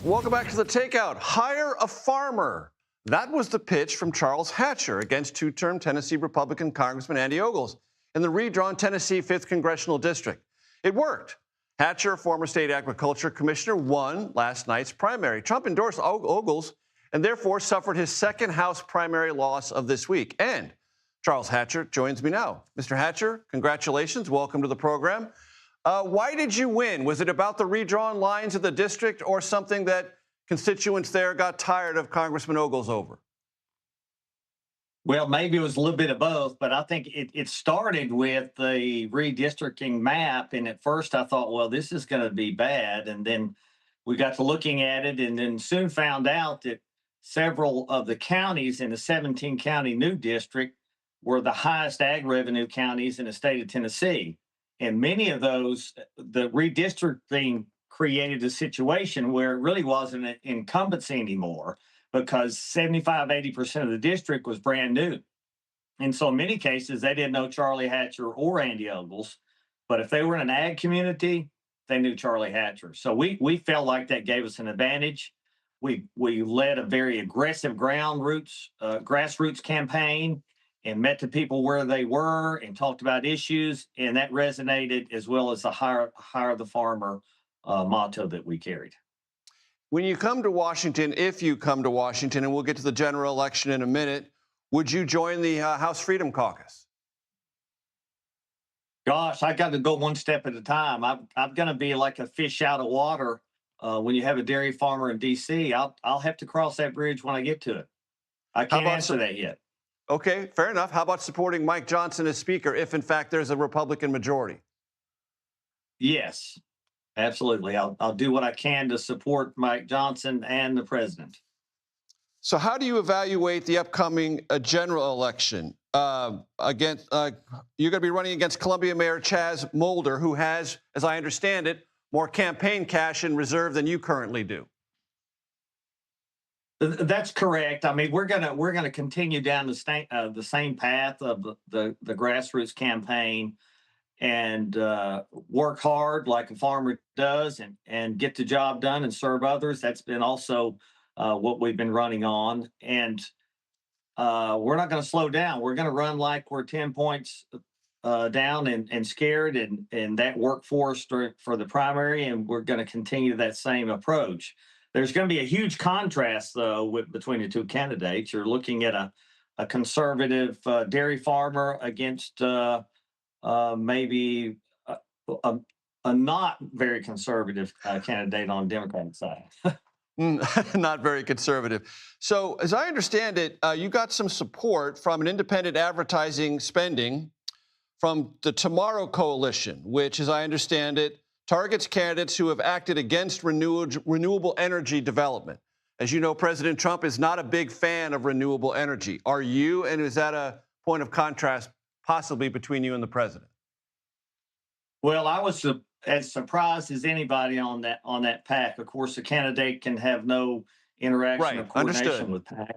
Welcome back to the Takeout. Hire a farmer. That was the pitch from Charles Hatcher against two-term Tennessee Republican Congressman Andy Ogles in the redrawn Tennessee 5th Congressional District. It worked. Hatcher, former state agriculture commissioner, won last night's primary. Trump endorsed Ogles and therefore suffered his second House primary loss of this week. And Charles Hatcher joins me now. Mr. Hatcher, congratulations. Welcome to the program. Why did you win? Was it about the redrawn lines of the district or something that constituents there got tired of Congressman Ogles over? Well, maybe it was a little bit of both, but I think it started with the redistricting map. And at first I thought, well, this is going to be bad. And then we got to looking at it and then soon found out that several of the counties in the 17 county new district were the highest ag revenue counties in the state of Tennessee. And many of those, the redistricting created a situation where it really wasn't an incumbency anymore because 75, 80% of the district was brand new. And so in many cases, they didn't know Charlie Hatcher or Andy Ogles. But if they were in an ag community, they knew Charlie Hatcher. So we felt like that gave us an advantage. We led a very aggressive grassroots campaign and met the people where they were and talked about issues. And that resonated as well as the hire the farmer motto that we carried. When you come to Washington, if you come to Washington, and we'll get to the general election in a minute, would you join the House Freedom Caucus? Gosh, I got to go one step at a time. I'm going to be like a fish out of water when you have a dairy farmer in D.C. I'll have to cross that bridge when I get to it. I can't answer that yet. Okay, fair enough. How about supporting Mike Johnson as Speaker if, in fact, there's a Republican majority? Yes, absolutely. I'll do what I can to support Mike Johnson and the president. So how do you evaluate the upcoming general election? You're going to be running against Columbia Mayor Chaz Mulder, who has, as I understand it, more campaign cash in reserve than you currently do. That's correct. I mean, we're gonna continue down the same path of the grassroots campaign and work hard like a farmer does and get the job done and serve others. That's been also what we've been running on. And we're not going to slow down. We're going to run like we're 10 points down and scared and that workforce for the primary. And we're going to continue that same approach. There's going to be a huge contrast, though, between the two candidates. You're looking at a conservative dairy farmer against maybe a not very conservative candidate on the Democratic side. Not very conservative. So, as I understand it, you got some support from an independent advertising spending from the Tomorrow Coalition, which, as I understand it, targets candidates who have acted against renewable energy development. As you know, President Trump is not a big fan of renewable energy. Are you? And is that a point of contrast possibly between you and the president? Well, I was as surprised as anybody on that PAC. Of course, the candidate can have no interaction or coordination with PAC.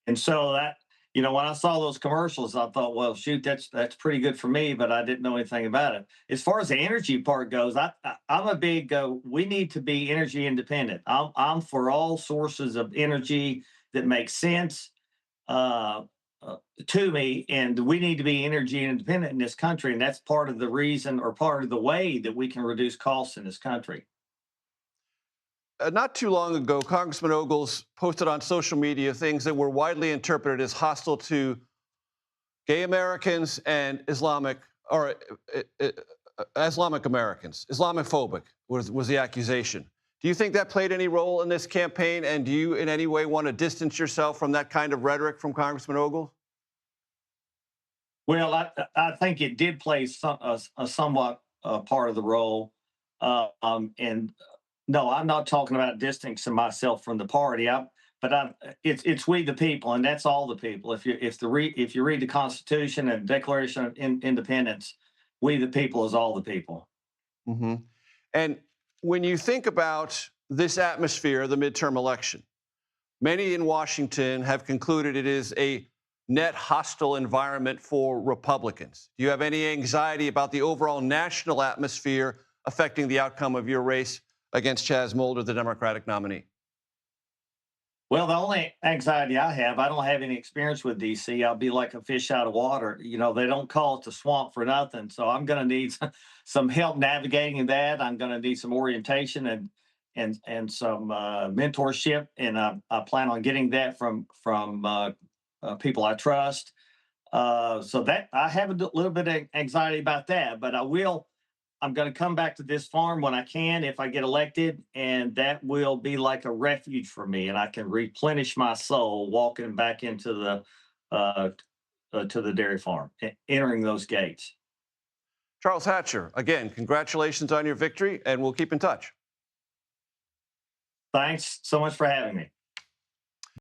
And so that, when I saw those commercials, I thought, well, shoot, that's pretty good for me, but I didn't know anything about it. As far as the energy part goes, I'm a big, we need to be energy independent. I'm for all sources of energy that make sense to me, and we need to be energy independent in this country, and that's part of the reason or part of the way that we can reduce costs in this country. Not too long ago, Congressman Ogles posted on social media things that were widely interpreted as hostile to gay Americans and Islamic Americans. Islamophobic was the accusation. Do you think that played any role in this campaign? And do you in any way want to distance yourself from that kind of rhetoric from Congressman Ogles? Well, I think it did play a somewhat part of the role. And no, I'm not talking about distancing myself from the party. It's we the people, and that's all the people. If you read the Constitution and Declaration of Independence, we the people is all the people. Mm-hmm. And when you think about this atmosphere, the midterm election, many in Washington have concluded it is a net hostile environment for Republicans. Do you have any anxiety about the overall national atmosphere affecting the outcome of your race against Chaz Mulder, the Democratic nominee? Well, the only anxiety I have, I don't have any experience with DC. I'll be like a fish out of water. You know, they don't call it the swamp for nothing. So I'm going to need some help navigating that. I'm going to need some orientation and some mentorship, and I plan on getting that from people I trust. So that I have a little bit of anxiety about that, but I will. I'm going to come back to this farm when I can if I get elected, and that will be like a refuge for me, and I can replenish my soul walking back into the uh, to the dairy farm, entering those gates. Charles Hatcher, again, congratulations on your victory, and we'll keep in touch. Thanks so much for having me.